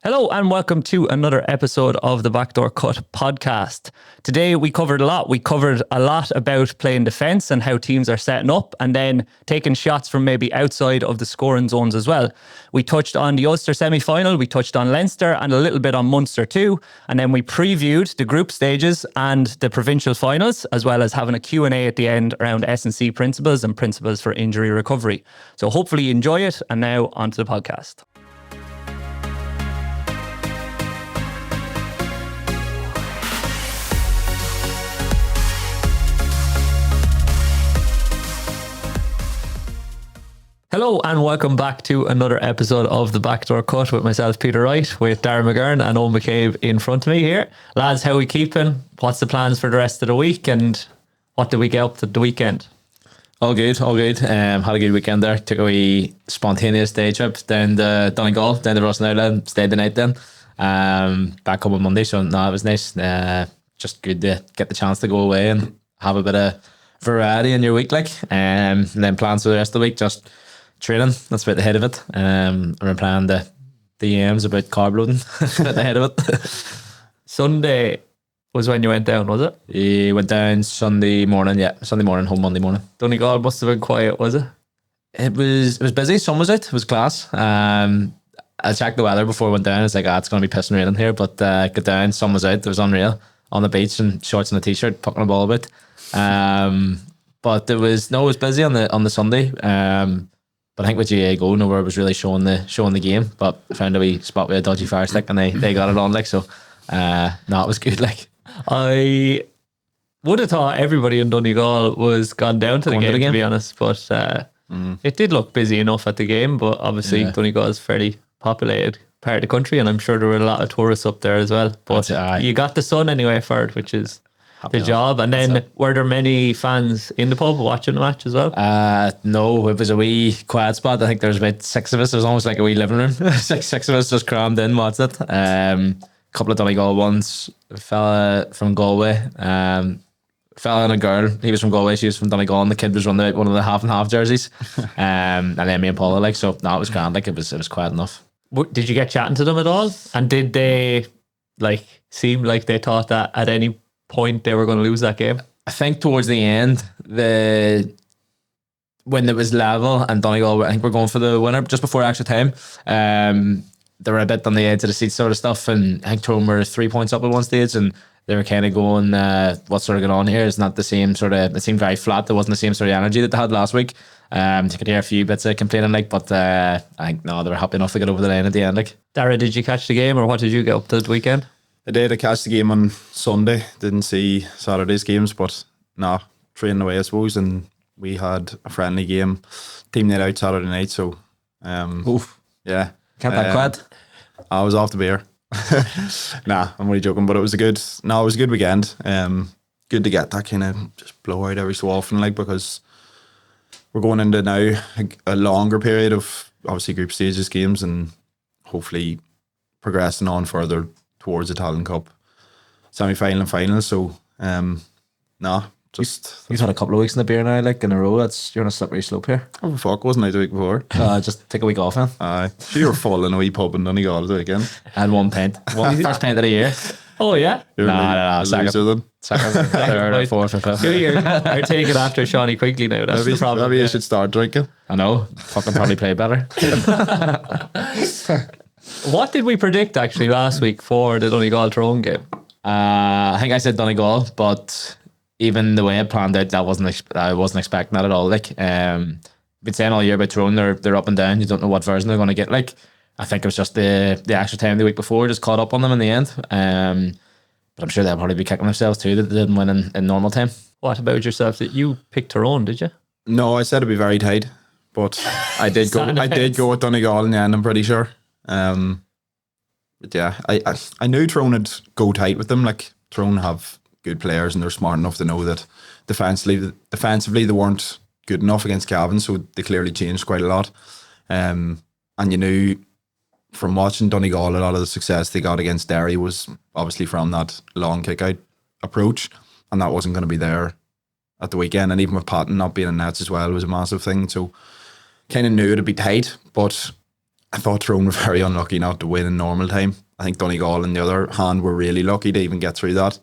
Hello and welcome to another episode of the Backdoor Cut podcast. Today we covered a lot. We covered a lot about playing defence and how teams are setting up and then taking shots from maybe outside of the scoring zones as well. We touched on the Ulster semi-final, we touched on Leinster and a little bit on Munster too. And then we previewed the group stages and the Provincial Finals, as well as having a Q&A at the end around S&C principles and principles for injury recovery. So hopefully you enjoy it. And now on to the podcast. Hello and welcome back to another episode of the Backdoor Cut with myself, Peter Wright, with Darren McGurn and Owen McCabe in front of me here. Lads, how are we keeping? What's the plans for the rest of the week and what did we get up to the weekend? All good. Had a good weekend there. Took a wee spontaneous day trip down to Donegal, down to Russell Island, stayed the night then. Back home on Monday, so no, it was nice. Just good to get the chance to go away and have a bit of variety in your week, and then plans for the rest of the week, just training. That's about the head of it. We're playing the DMs about carb loading. That's about the head of it. Sunday was when you went down, was it? He went down Sunday morning, home Monday morning. Donegal must have been quiet, was it? It was busy, sun was out, it was class. I checked the weather before I went down. It's like, it's going to be pissing rain in here, but got down, sun was out, it was unreal. On the beach in shorts and a t-shirt, pucking a ball about. But it was busy on the Sunday. But I think with GA Go, nowhere was really showing the game. But I found a wee spot with a dodgy fire stick and they got it on, so it was good. I would have thought everybody in Donegal was gone down to the game, to be honest. But it did look busy enough at the game. But obviously Donegal is a fairly populated part of the country, and I'm sure there were a lot of tourists up there as well. But you got the sun anyway for it, which is the job. And then were there many fans in the pub watching the match as well? No, it was a wee quiet spot. I think there was about 6 of us. It was almost like a wee living room. six of us just crammed in, watched it. Couple of Donegal ones. A fella from Galway. Fella and a girl. He was from Galway, she was from Donegal, and the kid was running out one of the half and half jerseys. And then me and Paula, so it was grand. It was quiet enough. Did you get chatting to them at all? And did they seem like they thought that at any point they were going to lose that game? I think towards the end, when it was level and Donegal, I think we're going for the winner just before extra time. They were a bit on the edge of the seat sort of stuff, and I think Tyrone were 3 points up at one stage, and they were kind of going, what's sort of going on here? It's not the same sort of, it seemed very flat. There wasn't the same sort of energy that they had last week. You could hear a few bits of complaining, but I think they were happy enough to get over the line at the end. Dara, did you catch the game, or what did you get up to the weekend? I did. I catch the game on Sunday. Didn't see Saturday's games, but training away, I suppose. And we had a friendly game, team night out Saturday night. So, yeah. Kept that quiet. I was off the beer. I'm only joking, but it was a good weekend. Good to get that kind of just blowout every so often, because we're going into now a longer period of obviously group stages games and hopefully progressing on further towards the Talent Cup semi-final and final. So, You've had a couple of weeks in the beer now, in a row. You're on a slippery slope here. Oh, fuck, wasn't I the week before? Just take a week off, man. Aye. So you were full in a wee pub in Donegal the weekend. I had one pint. First pint of the year. Oh, yeah? No. Second, third or fourth or fifth. You're taking after Shawnee Quigley now. That's the problem. Maybe you should start drinking. I know. Fucking probably play better. What did we predict, actually, last week for the Donegal-Tyrone game? I think I said Donegal, but even the way it planned out, I wasn't expecting that at all. Been saying all year about Tyrone, they're up and down. You don't know what version they're going to get. I think it was just the extra time the week before just caught up on them in the end. But I'm sure they'll probably be kicking themselves too that they didn't win in normal time. What about yourself? You picked Tyrone, did you? No, I said it'd be very tight, but I did go. I did go with Donegal in the end. I'm pretty sure. But yeah, I knew Tyrone would go tight with them. Tyrone have good players and they're smart enough to know that defensively they weren't good enough against Cavan, so they clearly changed quite a lot. And you knew from watching Donegal, a lot of the success they got against Derry was obviously from that long kick-out approach, and that wasn't going to be there at the weekend. And even with Patton not being in nets as well was a massive thing. So kind of knew it'd be tight, but I thought Tyrone were very unlucky not to win in normal time. I think Donegal, on the other hand, were really lucky to even get through that.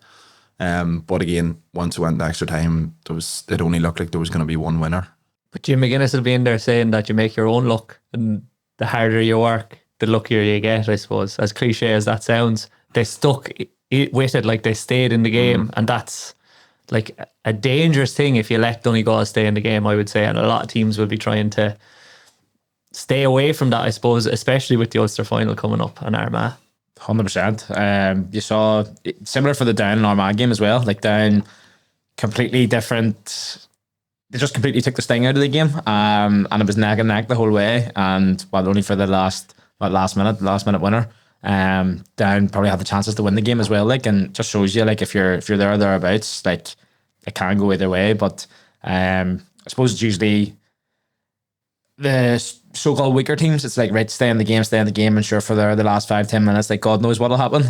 But again, once it went to extra time, it only looked like there was going to be one winner. But Jim McGuinness will be in there saying that you make your own luck, and the harder you work, the luckier you get, I suppose. As cliche as that sounds, they stuck with it, like they stayed in the game, and that's like a dangerous thing if you let Donegal stay in the game, I would say, and a lot of teams will be trying to stay away from that, I suppose, especially with the Ulster final coming up on Armagh. 100%. You saw similar for the Down and Armagh game as well. Like Down, completely different. They just completely took the sting out of the game, and it was neck and neck the whole way. And only for the last minute winner. Down probably had the chances to win the game as well. Like, and just shows you, like, if you're there or thereabouts, like it can go either way. But I suppose it's usually the so-called weaker teams. It's like, right, stay in the game, and sure, for the last 5-10 minutes, like God knows what'll happen.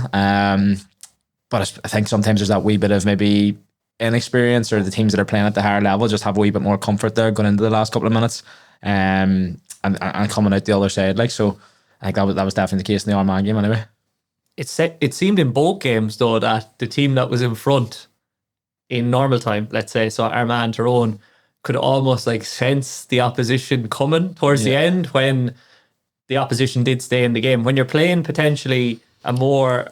But I think sometimes there's that wee bit of maybe inexperience, or the teams that are playing at the higher level just have a wee bit more comfort there going into the last couple of minutes, and coming out the other side. Like, so I think that was definitely the case in the Armagh game anyway. It seemed in both games though that the team that was in front in normal time, let's say, so Armagh and Tyrone, could almost like sense the opposition coming towards the end, when the opposition did stay in the game. When you're playing potentially a more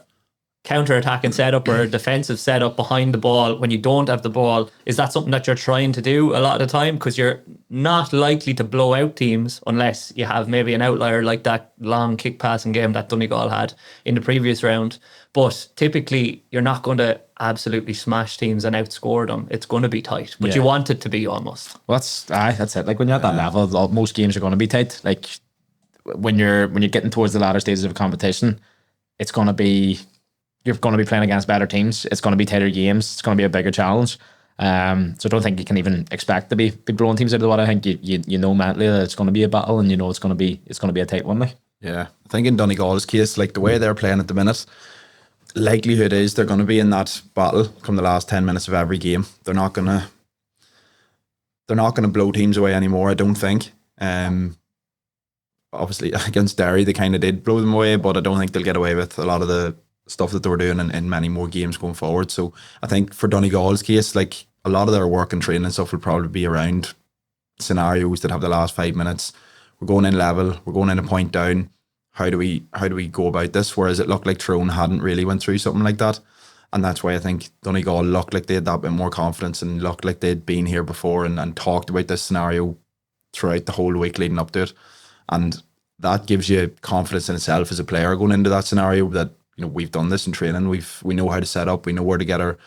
counter-attacking setup or a defensive setup behind the ball, when you don't have the ball, is that something that you're trying to do a lot of the time? Because you're not likely to blow out teams unless you have maybe an outlier like that long kick passing game that Donegal had in the previous round. But typically you're not going to absolutely smash teams and outscore them. It's going to be tight, but you want it to be almost. Well, that's it. Like, when you're at that level, most games are going to be tight. Like, when you're getting towards the latter stages of a competition, you're going to be playing against better teams. It's going to be tighter games. It's going to be a bigger challenge. So I don't think you can even expect to be blowing teams out of the water. I think you know mentally that it's going to be a battle, and you know it's going to be a tight one. Like. Yeah, I think in Donegal's case, like the way they're playing at the minute, likelihood is they're going to be in that battle come the last 10 minutes of every game. They're not going to blow teams away anymore, I don't think. Obviously against Derry they kind of did blow them away, but I don't think they'll get away with a lot of the stuff that they were doing in many more games going forward. So I think for Donegal's case, like, a lot of their work and training and stuff will probably be around scenarios that have the last 5 minutes. We're going in level, we're going in a point down. How do we go about this? Whereas it looked like Tyrone hadn't really went through something like that. And that's why I think Donegal looked like they had that bit more confidence and looked like they'd been here before and talked about this scenario throughout the whole week leading up to it. And that gives you confidence in itself as a player going into that scenario, that, you know, we've done this in training. We know how to set up. We know where to get our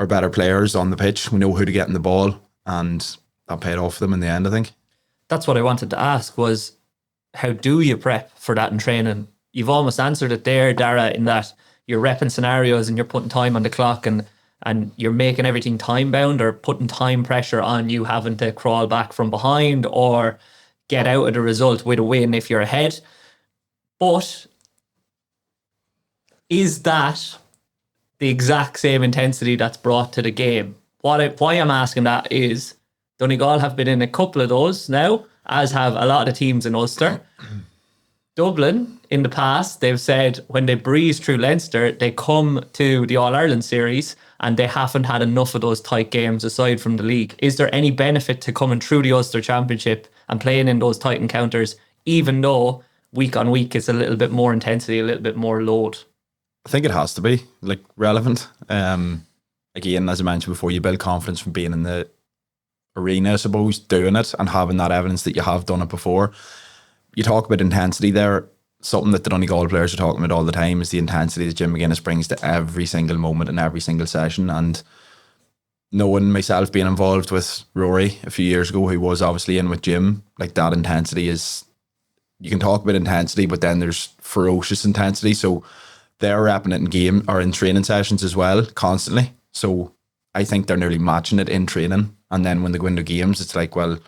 better players on the pitch. We know who to get in the ball, and that paid off for them in the end, I think. That's what I wanted to ask, was how do you prep for that in training? You've almost answered it there, Dara, in that you're repping scenarios and you're putting time on the clock, and you're making everything time bound, or putting time pressure on you having to crawl back from behind or get out of the result with a win if you're ahead. But is that the exact same intensity that's brought to the game? Why I'm asking that is Donegal have been in a couple of those now, as have a lot of teams in Ulster. Dublin, in the past, they've said when they breeze through Leinster, they come to the All-Ireland series and they haven't had enough of those tight games aside from the league. Is there any benefit to coming through the Ulster Championship and playing in those tight encounters, even though week on week it's a little bit more intensity, a little bit more load? I think it has to be, like, relevant. Again, as I mentioned before, you build confidence from being in the arena, I suppose, doing it and having that evidence that you have done it before. You talk about intensity there. Something that the Donegal players are talking about all the time is the intensity that Jim McGuinness brings to every single moment and every single session. And knowing myself being involved with Rory a few years ago, who was obviously in with Jim, like, that intensity is, you can talk about intensity, but then there's ferocious intensity. So they're repping it in game or in training sessions as well, constantly. So I think they're nearly matching it in training. And then when they go into games, it's like, well,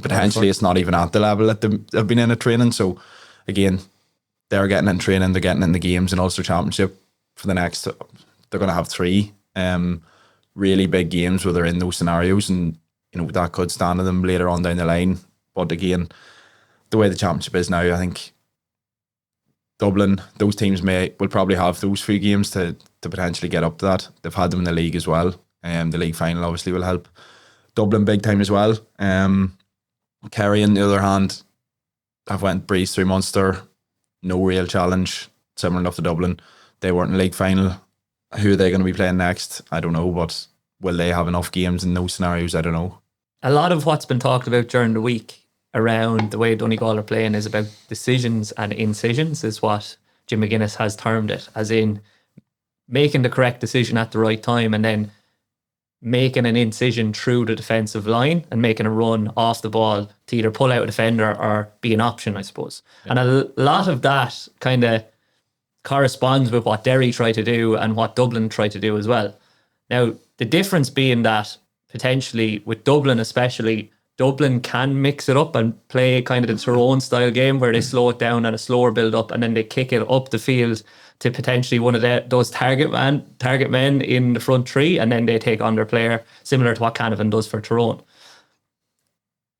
potentially it's not even at the level that they've been in at training. So again, they're getting in training, they're getting in the games in Ulster Championship for the next, they're going to have 3 really big games where they're in those scenarios, and, you know, that could stand to them later on down the line. But again, the way the championship is now, I think Dublin, those teams will probably have those few games to potentially get up to that. They've had them in the league as well. The league final obviously will help Dublin big time as well. Kerry, on the other hand, have went breeze through Munster. No real challenge. Similar enough to Dublin. They weren't in the league final. Who are they going to be playing next? I don't know, but will they have enough games in those scenarios? I don't know. A lot of what's been talked about during the week around the way Donegal are playing is about decisions and incisions, is what Jim McGuinness has termed it, as in making the correct decision at the right time and then making an incision through the defensive line and making a run off the ball to either pull out a defender or be an option, I suppose. Yeah. And a lot of that kind of corresponds with what Derry try to do and what Dublin try to do as well. Now, the difference being that potentially with Dublin especially, Dublin can mix it up and play kind of the Tyrone style game where they slow it down and a slower build up and then they kick it up the field to potentially one of those target men in the front three, and then they take on their player, similar to what Canavan does for Tyrone.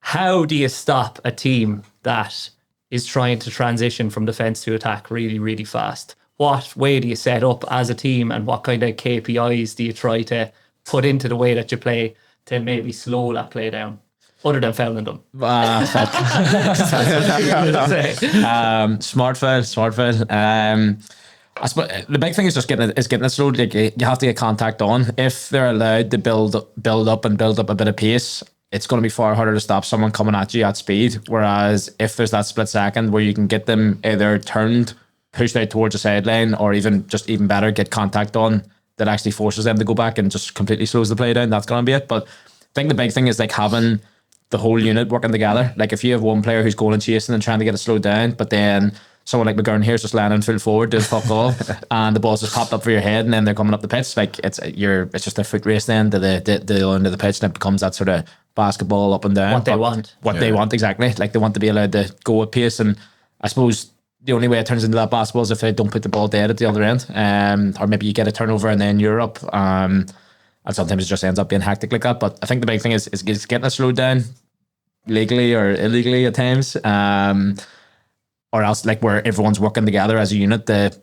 How do you stop a team that is trying to transition from defence to attack really, really fast? What way do you set up as a team, and what kind of KPIs do you try to put into the way that you play to maybe slow that play down? Other than fouling them. Smart foul. I suppose the big thing is just getting it slowed. Like, you have to get contact on. If they're allowed to build up a bit of pace, it's going to be far harder to stop someone coming at you at speed. Whereas if there's that split second where you can get them either turned, pushed out towards the sideline, or even better, get contact on that actually forces them to go back and just completely slows the play down, that's going to be it. But I think the big thing is like having the whole unit working together. Like if you have one player who's going and chasing and trying to get it slowed down, but then someone like McGurn here is just landing full forward, doing fuck all, and the ball's just popped up for your head, and then they're coming up the pitch. Like it's just a foot race then to the end of the pitch, and it becomes that sort of basketball up and down. What they want exactly. Like they want to be allowed to go at pace, and I suppose the only way it turns into that basketball is if they don't put the ball dead at the other end, or maybe you get a turnover and then you're up. And sometimes it just ends up being hectic like that. But I think the big thing is getting it slowed down, legally or illegally at times. Or else like where everyone's working together as a unit to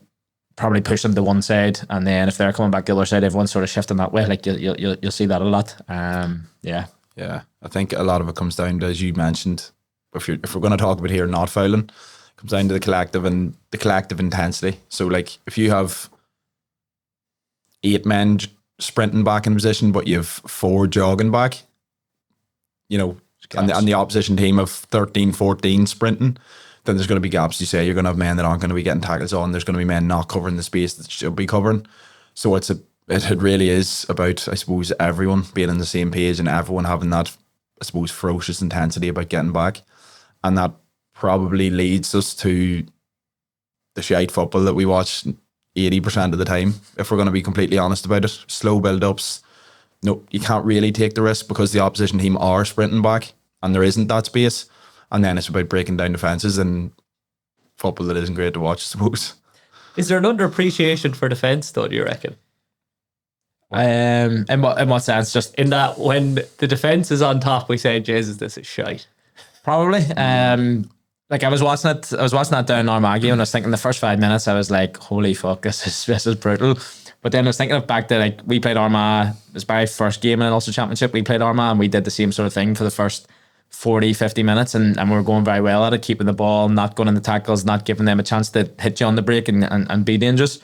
probably push them to one side, and then if they're coming back the other side, everyone's sort of shifting that way. Like you'll see that a lot. Yeah. I think a lot of it comes down to, as you mentioned, if we're going to talk about here not fouling, it comes down to the collective intensity. So like if you have 8 men sprinting back in position, but you have 4 jogging back, and the opposition team of 13, 14 sprinting, then there's going to be gaps. You say you're going to have men that aren't going to be getting tackles on. There's going to be men not covering the space that should be covering. So it really is about, I suppose, everyone being on the same page and everyone having that, I suppose, ferocious intensity about getting back. And that probably leads us to the shite football that we watch 80% of the time, if we're going to be completely honest about it. Slow build-ups. No, you can't really take the risk because the opposition team are sprinting back and there isn't that space. And then it's about breaking down defences and football that isn't great to watch, I suppose. Is there an underappreciation for defence, though, do you reckon? In what sense? Just in that when the defence is on top, we say, Jesus, this is shite. Probably. Like I was watching that down in Armagh game, and I was thinking the first 5 minutes, I was like, holy fuck, this is brutal. But then I was thinking of back to like we played Armagh, it was my first game in an Ulster Championship. We played Armagh and we did the same sort of thing for the first 40, 50 minutes, and we were going very well at it, keeping the ball, not going in the tackles, not giving them a chance to hit you on the break and be dangerous.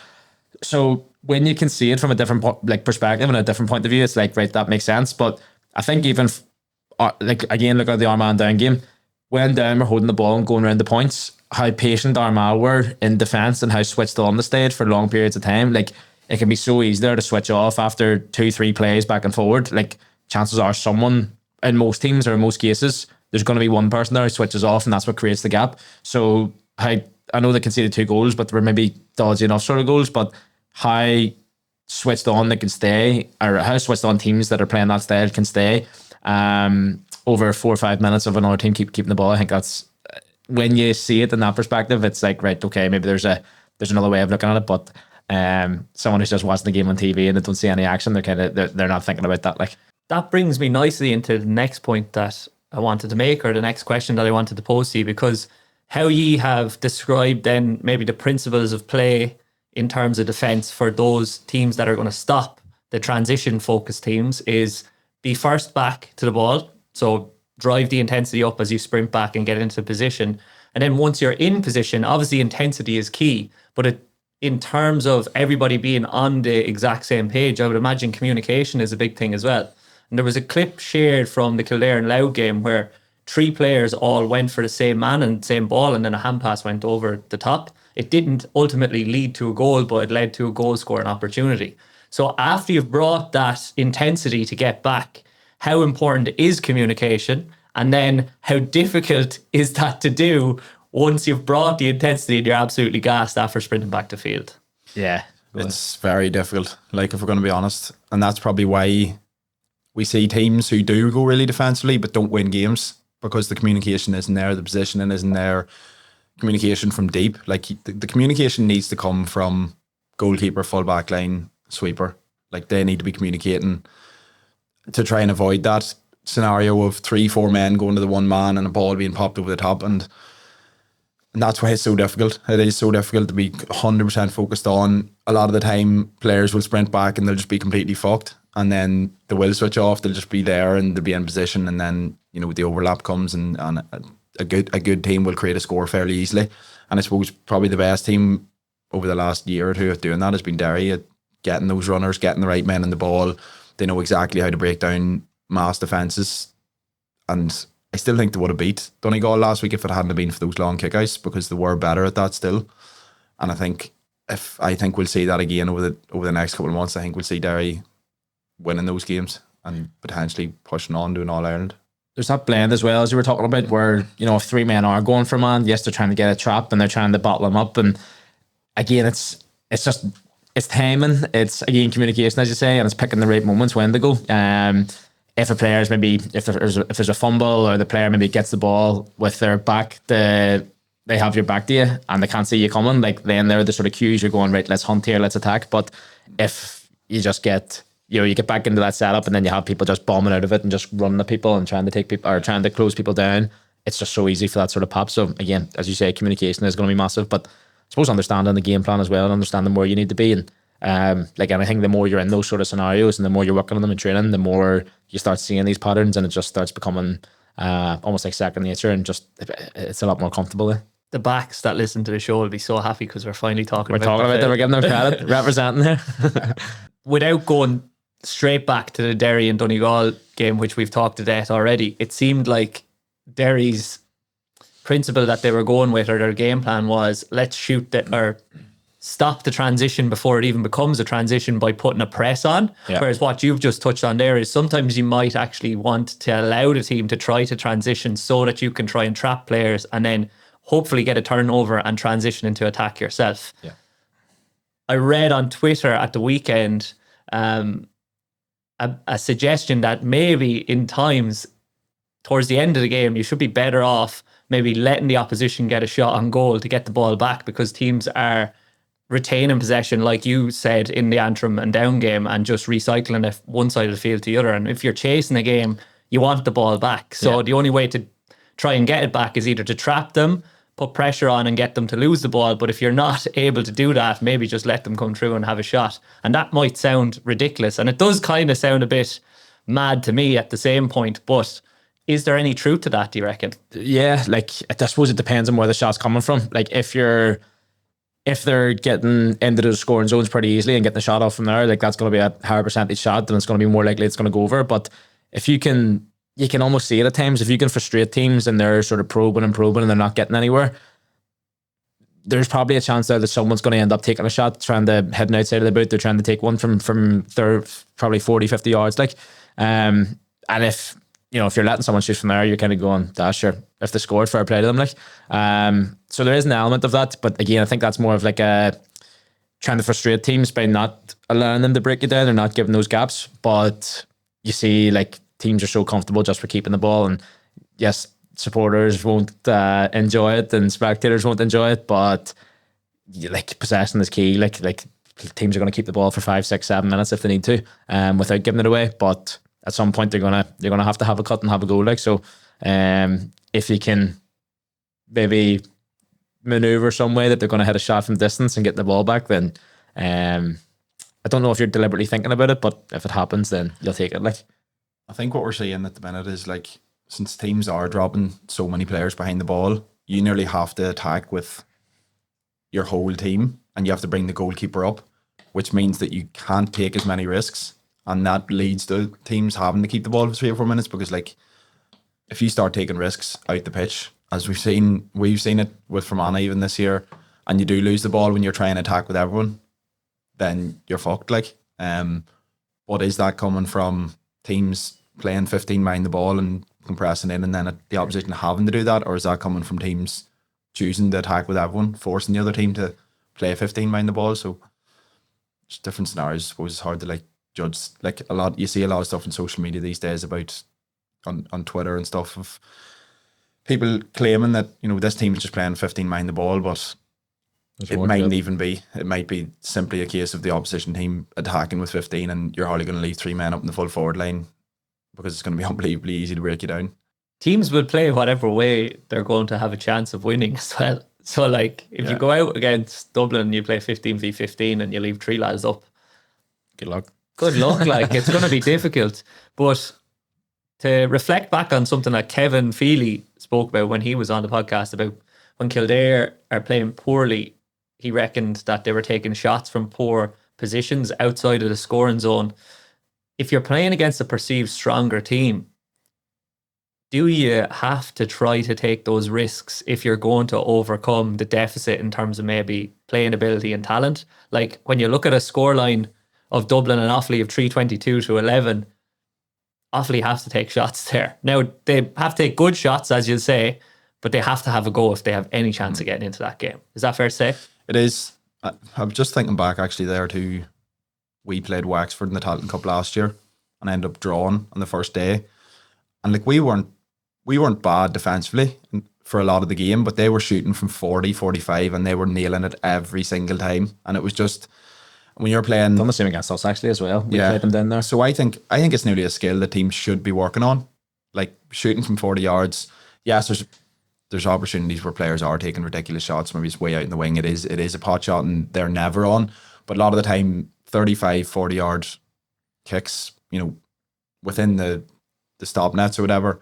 So when you can see it from a different perspective and a different point of view, it's like, right, that makes sense. But I think even again, look at the Armagh and Down game. When Down were holding the ball and going around the points, how patient Armagh were in defence and how switched on the stage for long periods of time. Like it can be so easy there to switch off after 2-3 plays back and forward. Like chances are someone in most teams or in most cases, there's going to be one person there who switches off, and that's what creates the gap. So I know they conceded 2 goals, but they were maybe dodgy enough sort of goals, but how switched on they can stay, or how switched on teams that are playing that style can stay over 4 or 5 minutes of another team keeping the ball. I think that's, when you see it in that perspective, it's like, right, okay, maybe there's another way of looking at it, but someone who's just watching the game on TV and they don't see any action, they're not thinking about that. Like, that brings me nicely into the next point that I wanted to make, or the next question that I wanted to pose to you, because how ye have described then maybe the principles of play in terms of defense for those teams that are going to stop the transition focused teams is be first back to the ball. So drive the intensity up as you sprint back and get into position. And then once you're in position, obviously intensity is key, but in terms of everybody being on the exact same page, I would imagine communication is a big thing as well. And there was a clip shared from the Kildare and Louth game where 3 players all went for the same man and same ball, and then a hand pass went over the top. It didn't ultimately lead to a goal, but it led to a goal scoring opportunity. So after you've brought that intensity to get back, how important is communication? And then how difficult is that to do once you've brought the intensity and you're absolutely gassed after sprinting back to field? Yeah. It's very difficult, like, if we're going to be honest. And that's probably why we see teams who do go really defensively but don't win games, because the communication isn't there, the positioning isn't there, communication from deep. Like, the communication needs to come from goalkeeper, full back line, sweeper. Like, they need to be communicating to try and avoid that scenario of 3-4 men going to the one man and a ball being popped over the top. And that's why it's so difficult. It is so difficult to be 100% focused on. A lot of the time, players will sprint back and they'll just be completely fucked. And then they will switch off. They'll just be there and they'll be in position. And then, you know, the overlap comes and a good team will create a score fairly easily. And I suppose probably the best team over the last year or two of doing that has been Derry, at getting those runners, getting the right men in the ball. They know exactly how to break down mass defences. And I still think they would have beat Donegal last week if it hadn't been for those long kickouts, because they were better at that still. And I think we'll see that again over the next couple of months. I think we'll see Derry winning those games and potentially pushing on to an All-Ireland. There's that blend as well, as you were talking about, where, you know, if 3 men are going for a man, yes, they're trying to get a trap and they're trying to bottle him up. And again, it's timing, it's again communication, as you say, and it's picking the right moments when to go. If a player's maybe, if there's a fumble or the player maybe gets the ball with their back, they have your back to you and they can't see you coming, like, then they're the sort of cues you're going, right, let's hunt here, let's attack. But if you just get, you know, you get back into that setup and then you have people just bombing out of it and just running at people and trying to take people or trying to close people down, it's just so easy for that sort of pop. So again, as you say, communication is going to be massive, but I suppose understanding the game plan as well and understanding where you need to be. And like anything, the more you're in those sort of scenarios and the more you're working on them and training, the more you start seeing these patterns and it just starts becoming almost like second nature, and just it's a lot more comfortable there. The backs that listen to the show will be so happy because we're finally talking about them. We're giving them credit, representing there. Without going straight back to the Derry and Donegal game, which we've talked to death already, it seemed like Derry's principle that they were going with, or their game plan, was let's shoot or stop the transition before it even becomes a transition by putting a press on. Yeah. Whereas what you've just touched on there is sometimes you might actually want to allow the team to try to transition so that you can try and trap players and then hopefully get a turnover and transition into attack yourself. Yeah. I read on Twitter at the weekend a suggestion that maybe in times towards the end of the game you should be better off maybe letting the opposition get a shot on goal to get the ball back, because teams are retaining possession, like you said, in the Antrim and Down game, and just recycling it one side of the field to the other. And if you're chasing a game, you want the ball back. So the only way to try and get it back is either to trap them, put pressure on and get them to lose the ball. But if you're not able to do that, maybe just let them come through and have a shot. And that might sound ridiculous. And it does kind of sound a bit mad to me at the same point. But is there any truth to that, do you reckon? Yeah, like, I suppose it depends on where the shot's coming from. Like, if they're getting into the scoring zones pretty easily and getting the shot off from there, like, that's going to be a higher percentage shot, then it's going to be more likely it's going to go over. But if you can almost see it at times, if you can frustrate teams and they're sort of probing and they're not getting anywhere, there's probably a chance there that someone's going to end up taking a shot, trying to head outside of the boot. They're trying to take one from their probably 40, 50 yards. Like, and if, you know, if you're letting someone shoot from there, you're kind of going, sure, if they scored, fair play to them. Like, so there is an element of that, but again, I think that's more of like trying to frustrate teams by not allowing them to break you down or not giving those gaps. But you see, like, teams are so comfortable just for keeping the ball, and yes, supporters won't enjoy it and spectators won't enjoy it, but like, possession is key. Like teams are going to keep the ball for 5, 6, 7 minutes if they need to, without giving it away. But at some point they're gonna have to have a cut and have a goal. Like, so if you can maybe maneuver some way that they're going to hit a shot from distance and get the ball back, then I don't know if you're deliberately thinking about it, but if it happens, then you'll take it. Like, I think what we're seeing at the minute is like, since teams are dropping so many players behind the ball, you nearly have to attack with your whole team, and you have to bring the goalkeeper up, which means that you can't take as many risks, and that leads to teams having to keep the ball for 3 or 4 minutes, because like, if you start taking risks out the pitch, as we've seen it with Fermanagh even this year, and you do lose the ball when you're trying to attack with everyone, then you're fucked. Like, what is that coming from? Teams playing 15 behind the ball and compressing in, and then the opposition having to do that, or is that coming from teams choosing to attack with everyone, forcing the other team to play 15 behind the ball? So it's different scenarios. I suppose it's hard to like judge. Like, you see a lot of stuff on social media these days about on Twitter and stuff of people claiming that, you know, this team is just playing 15 behind the ball, but it mightn't even be. It might be simply a case of the opposition team attacking with 15, and you're hardly going to leave 3 men up in the full forward line, because it's going to be unbelievably easy to break you down. Teams will play whatever way they're going to have a chance of winning as well. So like, if you go out against Dublin and you play 15v15 and you leave 3 lads up, good luck. Good luck. Like, it's going to be difficult. But to reflect back on something that Kevin Feely spoke about when he was on the podcast, about when Kildare are playing poorly, he reckoned that they were taking shots from poor positions outside of the scoring zone. If you're playing against a perceived stronger team, do you have to try to take those risks if you're going to overcome the deficit in terms of maybe playing ability and talent? Like, when you look at a scoreline of Dublin and Offaly of 322-11, Offaly have to take shots there. Now, they have to take good shots, as you'll say, but they have to have a go if they have any chance of getting into that game. Is that fair to say? It is. I'm just thinking back actually there to, we played Wexford in the Talton Cup last year and ended up drawing on the first day. And like, we weren't bad defensively for a lot of the game, but they were shooting from 40, 45, and they were nailing it every single time. And it was just, when you're playing, Done the same against us actually as well. We played them down there. So I think it's nearly a skill that teams should be working on, like shooting from 40 yards. Yes, there's opportunities where players are taking ridiculous shots. Maybe it's way out in the wing. It is a pot shot and they're never on. But a lot of the time, 35, 40 yard kicks, you know, within the stop nets or whatever,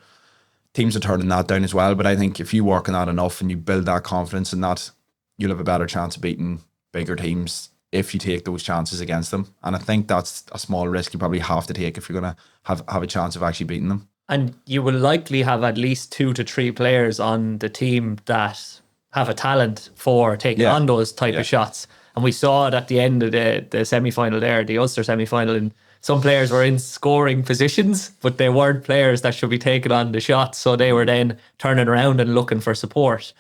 teams are turning that down as well. But I think if you work on that enough and you build that confidence in that, you'll have a better chance of beating bigger teams if you take those chances against them. And I think that's a small risk you probably have to take if you're going to have a chance of actually beating them. And you will likely have at least 2 to 3 players on the team that have a talent for taking on those type of shots. And we saw it at the end of the semi-final there, the Ulster semi-final, and some players were in scoring positions, but they weren't players that should be taking on the shots. So they were then turning around and looking for support.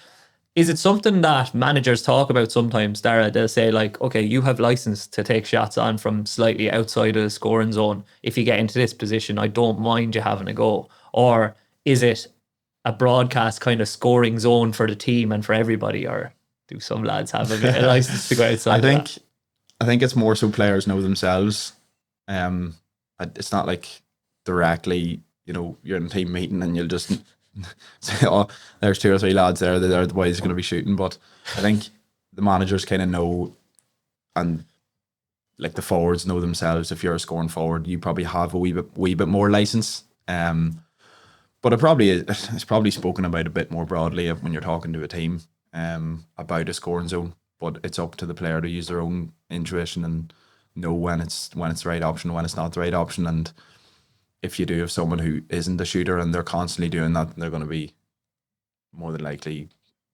Is it something that managers talk about sometimes, Dara? They'll say like, okay, you have license to take shots on from slightly outside of the scoring zone. If you get into this position, I don't mind you having a go. Or is it a broadcast kind of scoring zone for the team and for everybody? Or do some lads have a bit of license to go outside? I think it's more so players know themselves. It's not like directly, you know, you're in a team meeting and you'll just say, oh, there's 2 or 3 lads there, they're the boys going to be shooting. But I think the managers kind of know, and like the forwards know themselves. If you're a scoring forward, you probably have a wee bit more license. But it's probably spoken about a bit more broadly when you're talking to a team about a scoring zone. But it's up to the player to use their own intuition and know when it's the right option, when it's not the right option. And if you do have someone who isn't a shooter and they're constantly doing that, they're going to be more than likely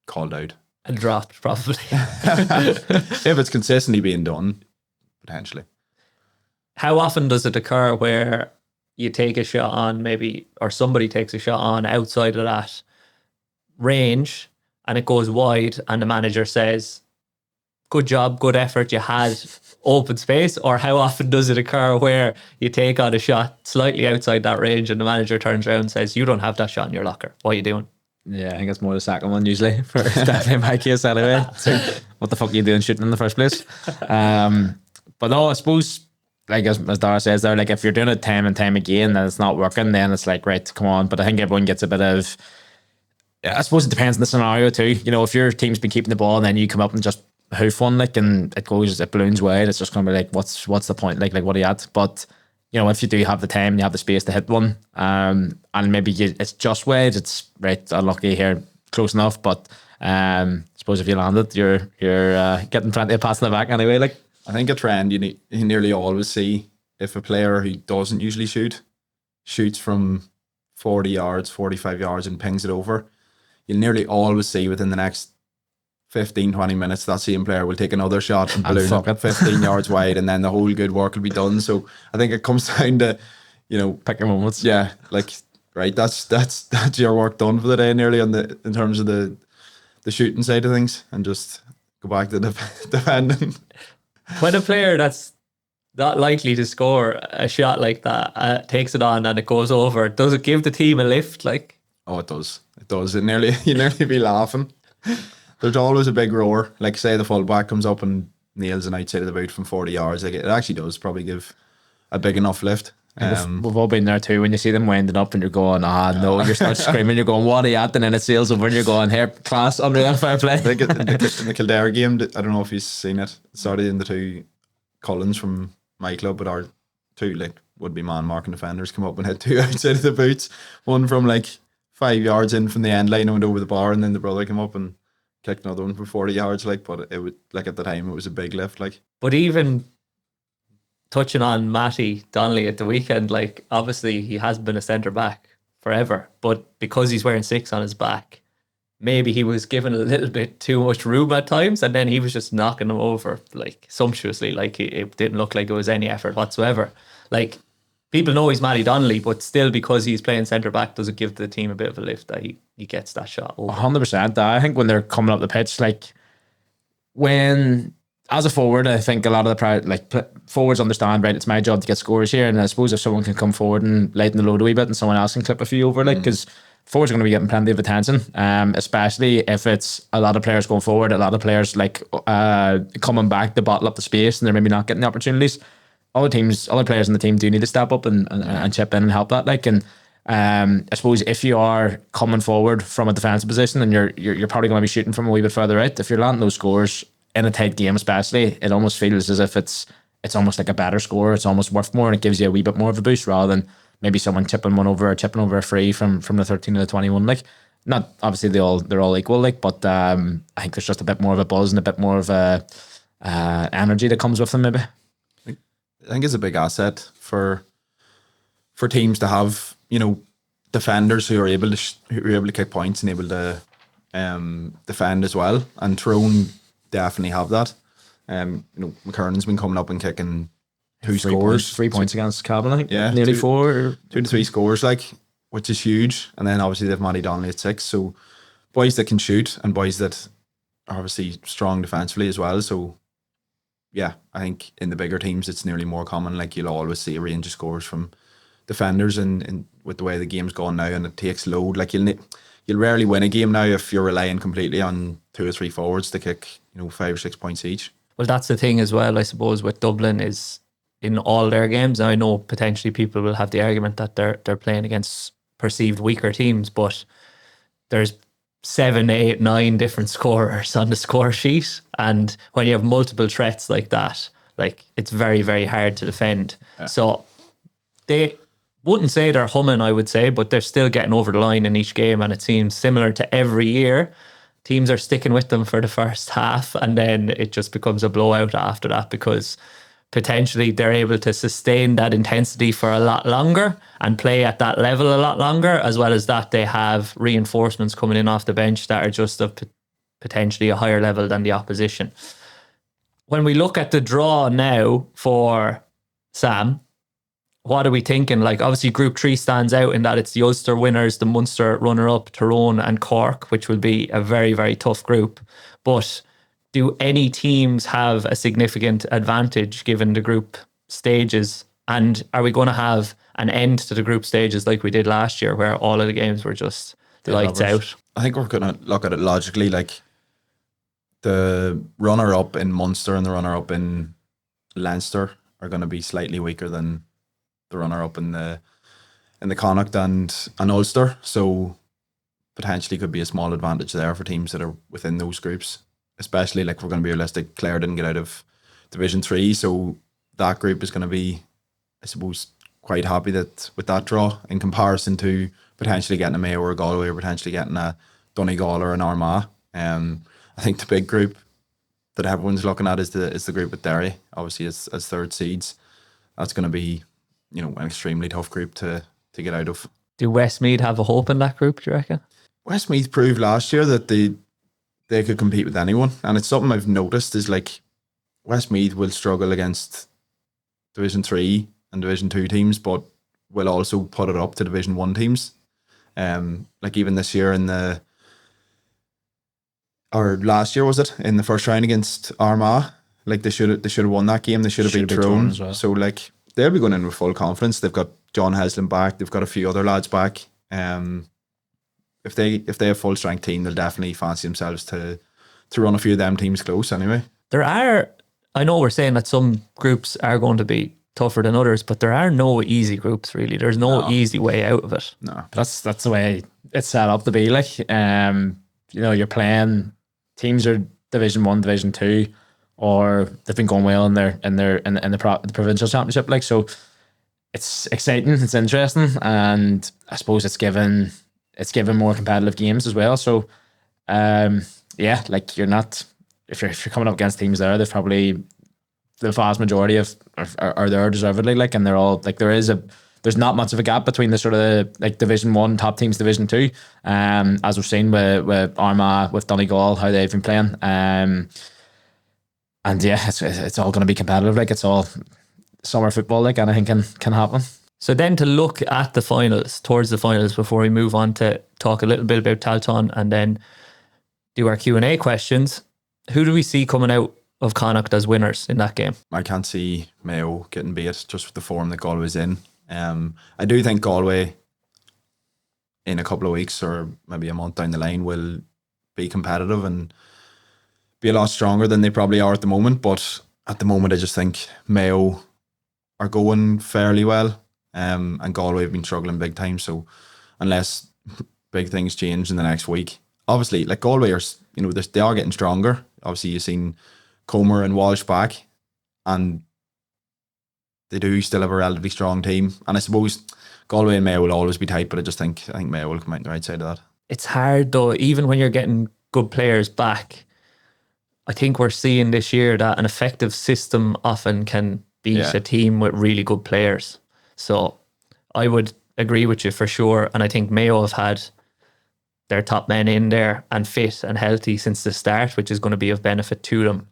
called out. And dropped, probably. If it's consistently being done, potentially. How often does it occur where you take a shot on maybe, or somebody takes a shot on outside of that range and it goes wide and the manager says, good job, good effort, you had open space? Or how often does it occur where you take on a shot slightly outside that range and the manager turns around and says, you don't have that shot in your locker, what are you doing? Yeah, I think it's more the second one usually. For definitely my case anyway. So, what the fuck are you doing shooting in the first place? But no, I suppose, like as Dara says there, like if you're doing it time and time again and it's not working, then it's like, right, come on. But I think everyone gets a bit of I suppose it depends on the scenario too. You know, if your team's been keeping the ball and then you come up and just hoof one, like, and it balloons wide, it's just gonna be like, what's the point? Like what are you at? But you know, if you do have the time, you have the space to hit one, and maybe it's just wide, it's right, unlucky here, close enough. But I suppose if you land it, you're getting plenty of pass in the back anyway. Like, I think a trend you nearly always see if a player who doesn't usually shoots from 40 yards, 45 yards and pings it over, you'll nearly always see within the next 15, 20 minutes that same player will take another shot and balloon up 15 yards wide, and then the whole good work will be done. So I think it comes down to, you know, pick your moments. Yeah, like, right, that's your work done for the day nearly in terms of the shooting side of things, and just go back to defending. When a player that's not likely to score a shot like that takes it on and it goes over, does it give the team a lift? Like, oh, it does. You nearly be laughing. There's always a big roar. Like, say the fullback comes up and nails an outside of the boot from 40 yards. Like, it actually does probably give a big enough lift. We've all been there too, when you see them winding up and you're going, no, you're start screaming, you're going, what are you at? And then it sails over and you're going, here, class, unreal, fair play. I think in the Kildare game, I don't know if you've seen it, it started in the two Collins from my club, but our two would-be man-marking defenders come up and hit two outside of the boots. One from 5 yards in from the end line and went over the bar, and then the brother came up and kicked another one from 40 yards. But it would, at the time, it was a big lift. But even touching on Matty Donnelly at the weekend, obviously he has been a centre back forever, but because he's wearing 6 on his back, maybe he was given a little bit too much room at times, and then he was just knocking them over sumptuously. It didn't look like it was any effort whatsoever. People know he's Matty Donnelly, but still, because he's playing centre back, does it give the team a bit of a lift that he gets that shot over? 100%. I think when they're coming up the pitch, when as a forward, I think a lot of the forwards understand, right, it's my job to get scores here, and I suppose if someone can come forward and lighten the load a wee bit and someone else can clip a few over, because forwards are going to be getting plenty of attention, especially if it's a lot of players going forward, a lot of players coming back to bottle up the space, and they're maybe not getting the opportunities. Other players in the team do need to step up and chip in and help that. I suppose if you are coming forward from a defensive position and you're probably going to be shooting from a wee bit further out, if you're landing those scores in a tight game, especially, it almost feels as if it's almost like a better score. It's almost worth more, and it gives you a wee bit more of a boost rather than maybe someone chipping over a free from the 13 to the 21. Not obviously they're all equal, but I think there's just a bit more of a buzz and a bit more of a energy that comes with them, maybe. I think it's a big asset for teams to have, defenders who are able to kick points and able to defend as well. And Tyrone definitely have that. McKernan's been coming up and kicking 3 points against Cabin, I think. Yeah, nearly 2 to 3 scores, which is huge. And then obviously they have Matty Donnelly at 6. So boys that can shoot and boys that are obviously strong defensively as well. So yeah, I think in the bigger teams it's nearly more common. You'll always see a range of scores from defenders, and with the way the game's gone now, and it takes load. You'll rarely win a game now if you're relying completely on 2 or 3 forwards to kick 5 or 6 points each. Well, that's the thing as well, I suppose, with Dublin is in all their games. Now, I know potentially people will have the argument that they're playing against perceived weaker teams, but there's 7, 8, 9 different scorers on the score sheet, and when you have multiple threats like that, it's very, very hard to defend. Yeah. So they wouldn't say they're humming, I would say, but they're still getting over the line in each game, and it seems similar to every year. Teams are sticking with them for the first half, and then it just becomes a blowout after that, because potentially they're able to sustain that intensity for a lot longer and play at that level a lot longer, as well as that they have reinforcements coming in off the bench that are just of potentially a higher level than the opposition. When we look at the draw now for Sam, what are we thinking? Obviously Group 3 stands out in that it's the Ulster winners, the Munster runner-up, Tyrone and Cork, which will be a very, very tough group. But do any teams have a significant advantage given the group stages? And are we going to have an end to the group stages like we did last year, where all of the games were just lights out? I think we're going to look at it logically. The runner-up in Munster and the runner-up in Leinster are going to be slightly weaker than the runner-up in the Connacht and Ulster. So potentially could be a small advantage there for teams that are within those groups. Especially, like, we're going to be realistic, Clare didn't get out of Division 3, so that group is going to be, I suppose, quite happy that with that draw in comparison to potentially getting a Mayo or a Galway, or potentially getting a Donegal or an Armagh. I think the big group that everyone's looking at is the group with Derry, obviously as third seeds. That's going to be, you know, an extremely tough group to get out of. Do Westmeath have a hope in that group, do you reckon? Westmeath proved last year that they could compete with anyone, and it's something I've noticed is, like, Westmeath will struggle against Division 3 and Division 2 teams, but will also put it up to Division 1 teams. Like, even this year or last year, was it, in the first round against Armagh, like, they should have won that game. They should have beat Tyrone as well. So, like, they'll be going in with full confidence. They've got John Heslin back. They've got a few other lads back. If they have full strength team, they'll definitely fancy themselves to run a few of them teams close anyway. I know we're saying that some groups are going to be tougher than others, but there are no easy groups really. There's no easy way out of it. No, that's the way it's set up to be. Like, you know, you're playing teams are Division 1, Division 2, or they've been going well in the provincial championship. Like, so it's exciting, it's interesting, and I suppose it's given more competitive games as well. So, yeah, like, you're not, if you're coming up against teams there, they've probably, the vast majority of are there deservedly, like, and they're all, like, there's not much of a gap between the sort of, like, Division 1 top teams, Division 2, as we've seen with Armagh, with Donegal, how they've been playing. And yeah, it's all going to be competitive. Like, it's all summer football, like, anything can happen. So then, to look at the finals, towards the finals, before we move on to talk a little bit about Talton and then do our Q&A questions, who do we see coming out of Connacht as winners in that game? I can't see Mayo getting beat just with the form that Galway's in. I do think Galway in a couple of weeks or maybe a month down the line will be competitive and be a lot stronger than they probably are at the moment. But at the moment, I just think Mayo are going fairly well. And Galway have been struggling big time. So unless big things change in the next week, obviously, like, Galway are, you know, they are getting stronger. Obviously, you've seen Comer and Walsh back, and they do still have a relatively strong team. And I suppose Galway and Mayo will always be tight, but I think Mayo will come out on the right side of that. It's hard though, even when you're getting good players back. I think we're seeing this year that an effective system often can beat a team with really good players. So I would agree with you for sure. And I think Mayo have had their top men in there and fit and healthy since the start, which is going to be of benefit to them.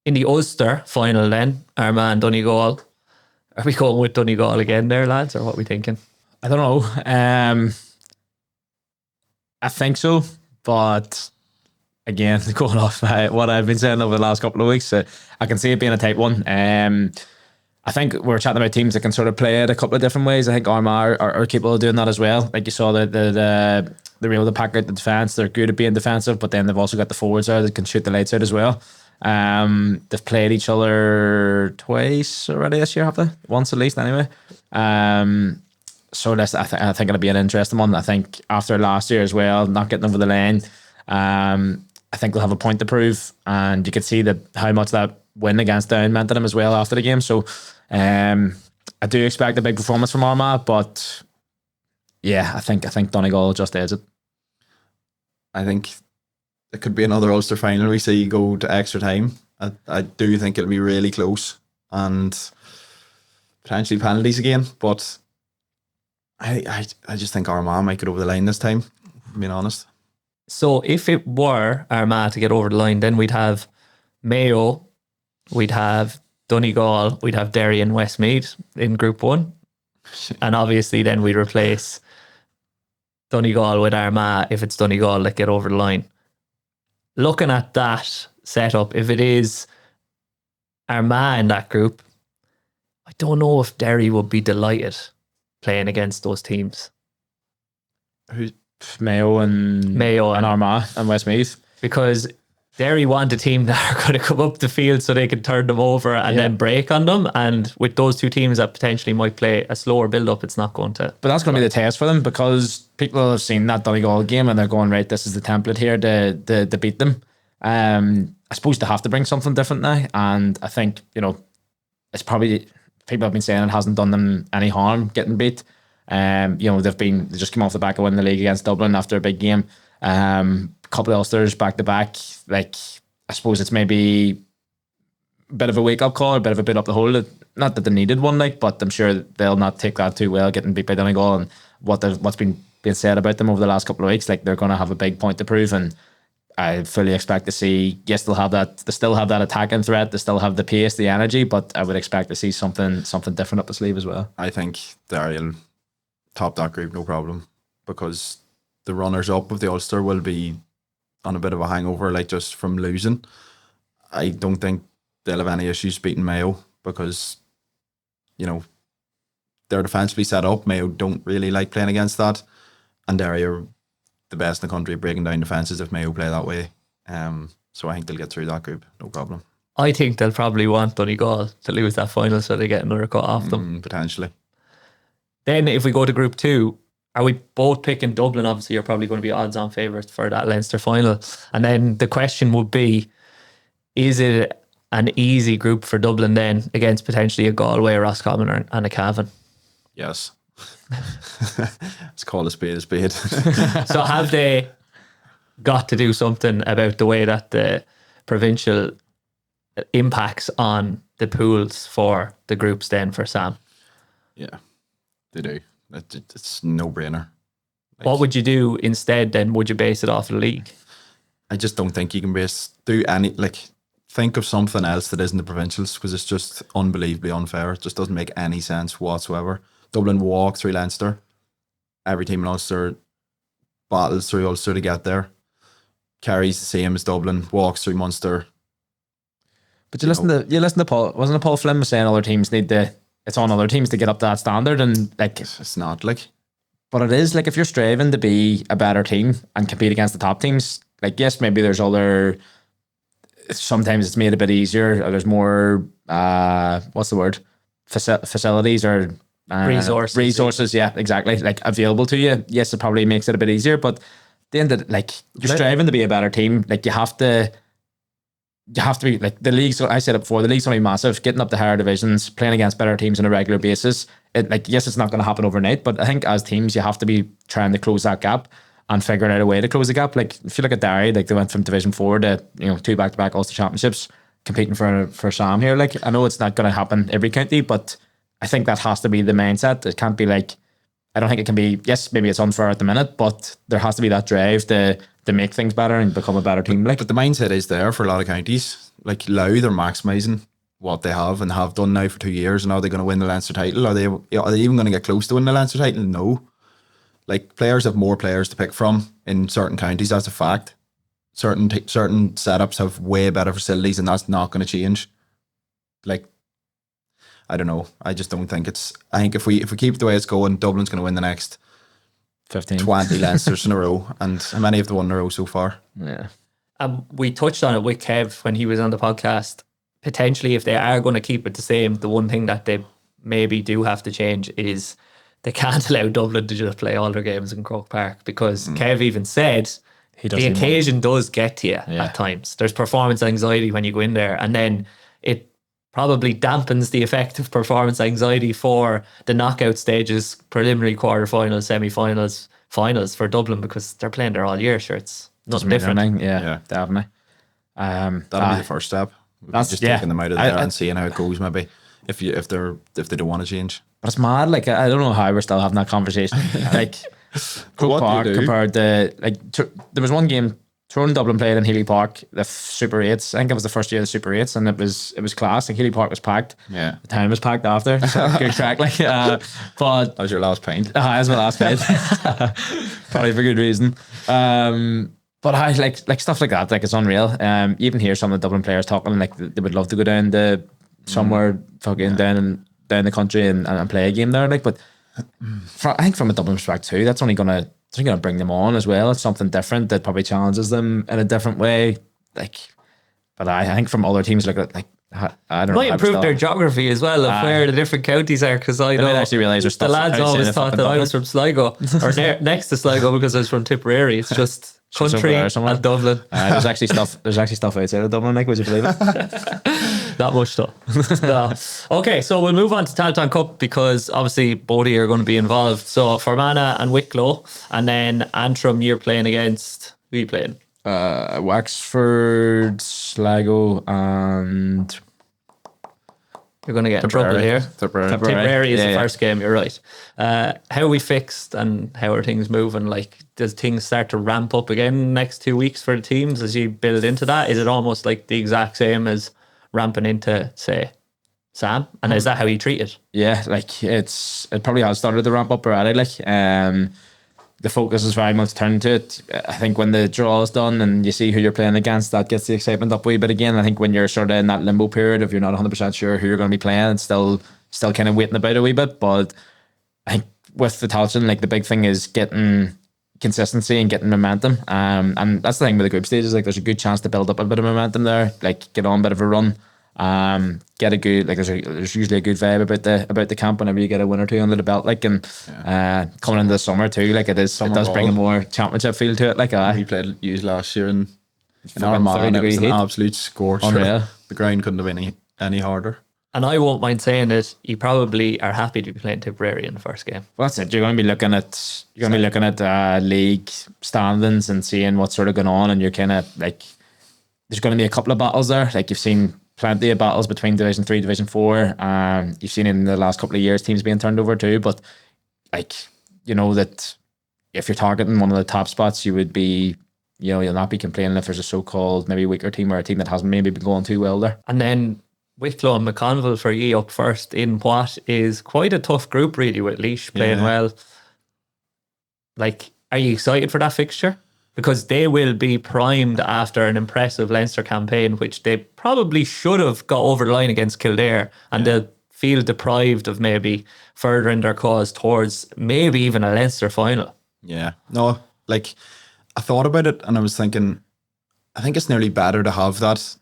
In the Ulster final then, Armagh and Donegal. Are we going with Donegal again there, lads, or what are we thinking? I don't know. I think so, but again, going off what I've been saying over the last couple of weeks, I can see it being a tight one. I think we're chatting about teams that can sort of play it a couple of different ways. I think Armagh are capable of doing that as well. Like, you saw they're able to pack out the defence. They're good at being defensive, but then they've also got the forwards there that can shoot the lights out as well. They've played each other twice already this year, have they? Once at least, anyway. So I think it'll be an interesting one. I think after last year as well, not getting over the line, I think they'll have a point to prove, and you could see that how much that win against Down meant to them as well after the game. So I do expect a big performance from Armagh, but yeah, I think Donegal just edge it. I think it could be another Ulster final we see go to extra time. I do think it'll be really close and potentially penalties again, but I just think Armagh might get over the line this time, being honest. So if it were Armagh to get over the line, then we'd have Mayo, we'd have Donegal, we'd have Derry and Westmeath in Group 1. And obviously then we'd replace Donegal with Armagh if it's Donegal that get over the line. Looking at that setup, if it is Armagh in that group, I don't know if Derry would be delighted playing against those teams. Mayo and Armagh and Westmeath. Because Derry want a team that are going to come up the field so they can turn them over and then break on them. And with those two teams that potentially might play a slower build-up, it's not going to. But that's going to be the test for them, because people have seen that Donegal game and they're going, right, this is the template here to beat them. I suppose they have to bring something different now. And I think, it's probably, people have been saying it hasn't done them any harm getting beat. They just came off the back of winning the league against Dublin after a big game. Couple of Ulsters back to back. Like, I suppose it's maybe a bit of a wake up call, a bit of a bit up the hole. Not that they needed one, but I'm sure they'll not take that too well, getting beat by Donegal and what's been said about them over the last couple of weeks. Like, they're going to have a big point to prove, and I fully expect to see. Yes, they still have that attacking threat. They still have the pace, the energy, but I would expect to see something different up the sleeve as well. I think Derry will top that group, no problem, because the runners up of the Ulster will be on a bit of a hangover, like just from losing. I don't think they'll have any issues beating Mayo, because they're defensively set up. Mayo don't really like playing against that, and Derry are the best in the country at breaking down defences if Mayo play that way. So I think they'll get through that group, no problem. I think they'll probably want Donegal to lose that final so they get another cut off them. Potentially. Then if we go to Group 2, are we both picking Dublin? Obviously, you're probably going to be odds-on favourites for that Leinster final. And then the question would be, is it an easy group for Dublin then against potentially a Galway, a Roscommon and a Cavan? Yes. It's called a spade a spade. So have they got to do something about the way that the provincial impacts on the pools for the groups then for Sam? Yeah, they do. It's no brainer. What would you do instead then? Would you base it off the league? I just don't think you can think of something else that isn't the provincials, because it's just unbelievably unfair. It just doesn't make any sense whatsoever. Dublin walk through Leinster. Every team in Ulster battles through Ulster to get there. Kerry's the same as Dublin, walks through Munster. But you listen to Paul. Wasn't it Paul Flynn was saying other teams it's on other teams to get up to that standard, and it's not like. But it is, like, if you're striving to be a better team and compete against the top teams, like, yes, maybe there's other. Sometimes it's made a bit easier. Or there's more. What's the word? Facilities or resources. Yeah, exactly. Like, available to you. Yes, it probably makes it a bit easier. But at the end of it, like, you're striving to be a better team. Like, you have to be, like, the league's, I said it before, the league's going to be massive. Getting up to higher divisions, playing against better teams on a regular basis. Yes, it's not going to happen overnight, but I think as teams, you have to be trying to close that gap and figuring out a way to close the gap. Like, if you look at Derry, like, they went from Division 4 to 2 back-to-back Ulster Championships, competing for Sam here. Like, I know it's not going to happen every county, but I think that has to be the mindset. It can't be like, I don't think it can be, yes, maybe it's unfair at the minute, but there has to be that drive to make things better and become a better team. But the mindset is there for a lot of counties. Like Lough, they're maximising what they have and have done now for 2 years. And are they going to win the Leinster title? Are they even going to get close to winning the Leinster title? No. Like, players have more players to pick from in certain counties. That's a fact. Certain setups have way better facilities, and that's not going to change. Like, I don't know. I just don't think it's. I think if we keep the way it's going, Dublin's going to win the next 15, 20 Leinsters in a row. And how many have they won in a row so far? Yeah. We touched on it with Kev when he was on the podcast. Potentially, if they are going to keep it the same, the one thing that they maybe do have to change is they can't allow Dublin to just play all their games in Croke Park, because Kev even said the occasion does get to you at times. There's performance anxiety when you go in there, and then it probably dampens the effect of performance anxiety for the knockout stages, preliminary quarterfinals, semi-finals, finals for Dublin, because they're playing there all year. Sure, it's nothing different. Yeah, definitely. That'll be the first step. That's just taking them out of there and seeing how it goes. Maybe if they don't want to change. But it's mad. Like, I don't know how we're still having that conversation. Like, Croke Park compared to, like, there was one game Tyrone Dublin played in Healy Park, the Super 8s. I think it was the first year of the Super 8s, and it was class. Like, Healy Park was packed. Yeah, the town was packed after. So good track. Like, but that was your last pint. That was my last pint. Probably for good reason. But I like stuff like that. Like, it's unreal. You even hear some of the Dublin players talking like they would love to go down to somewhere fucking down the country and play a game there. Like, but I think from a Dublin perspective too, that's only gonna bring them on as well. It's something different that probably challenges them in a different way. like, but I think from other teams, like I don't know. Might improve their geography as well of where the different counties are, because I know actually realise there's the stuff lads outside always of thought fucking that I Dublin. was from Sligo or next to Sligo because I was from Tipperary. It's just Just over country there somewhere. and Dublin. There's actually stuff. There's actually stuff outside of Dublin. Like, would you believe it? Not much though. No. Okay, so we'll move on to Tailteann Cup because obviously both of you are going to be involved. So Fermanagh and Wicklow, and then Antrim, you're playing against. Who are you playing? Wexford, Sligo, and You're going to get in trouble here. Tipperary is the Yeah. first game. You're right. How are we fixed, and how are things moving? Like, does things start to ramp up again next 2 weeks for the teams as you build into that? Is it almost like the exact same as ramping into, say, Sam? And is that how you treat it? Yeah, like it probably has started to ramp up already. Like, the focus is very much turned to it. I think when the draw is done and you see who you're playing against, that gets the excitement up a wee bit again. I think when you're sort of in that limbo period, if you're not 100% sure who you're going to be playing, it's still kind of waiting about a wee bit. But I think with the Tailteann, like the big thing is getting consistency and getting momentum. And that's the thing with the group stages. Like, there's a good chance to build up a bit of momentum there. Like, get on a bit of a run. Get a good, like there's usually a good vibe about the camp whenever you get a win or two under the belt, like, and coming into the summer too, like it does bring a more championship feel to it. Like, We played Hughes last year in fucking Armagh, 30 and it was degree an heat. absolute scorcher. Unreal. The ground couldn't have been any harder. And I won't mind saying it, you probably are happy to be playing Tipperary in the first game. Well, that's it. You're going to be looking at league standings and seeing what's sort of going on, and you're kind of like, there's going to be a couple of battles there. Like, you've seen plenty of battles between Division 3, Division 4. You've seen in the last couple of years teams being turned over too. But, like, you know that if you're targeting one of the top spots, you would be, you know, you'll not be complaining if there's a so-called maybe weaker team or a team that hasn't maybe been going too well there. And then Wicklow and McConville for you up first in what is quite a tough group, really, with Laois playing well. Like, are you excited for that fixture? Because they will be primed after an impressive Leinster campaign, which they probably should have got over the line against Kildare, and they'll feel deprived of maybe furthering their cause towards maybe even a Leinster final. Yeah. No, like, I thought about it and I was thinking, I think it's nearly better to have that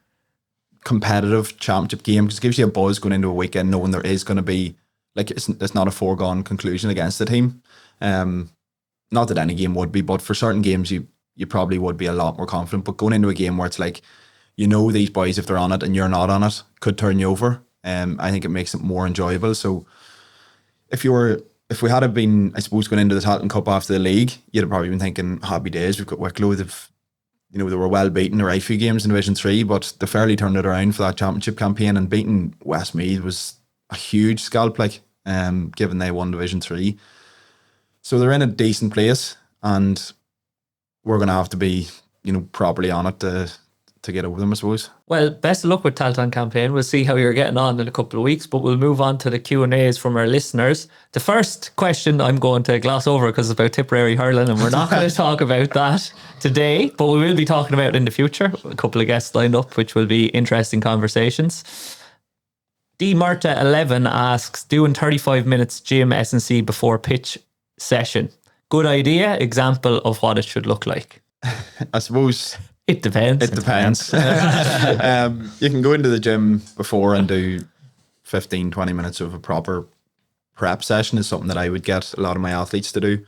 competitive championship game because it gives you a buzz going into a weekend knowing there is going to be, like, it's not a foregone conclusion against the team. Not that any game would be, but for certain games you probably would be a lot more confident. But going into a game where it's like, you know, these boys, if they're on it and you're not on it, could turn you over. I think it makes it more enjoyable. So if we had have been, I suppose, going into the Tailteann Cup after the league, you'd have probably been thinking, happy days, we've got Wicklow. They were well beaten. There were a few games in Division 3, but they fairly turned it around for that championship campaign, and beating Westmeath was a huge scalp, like, given they won Division 3. So they're in a decent place, and we're going to have to be, you know, properly on it to get over them, I suppose. Well, best of luck with Tailteann campaign. We'll see how you're getting on in a couple of weeks, but we'll move on to the Q&As from our listeners. The first question I'm going to gloss over because it's about Tipperary hurling, and we're not going to talk about that today, but we will be talking about it in the future. A couple of guests lined up, which will be interesting conversations. D Marta 11 asks, doing 35 minutes gym S&C before pitch session. Good idea? Example of what it should look like. I suppose It depends. it depends. You can go into the gym before and do 15, 20 minutes of a proper prep session is something that I would get a lot of my athletes to do.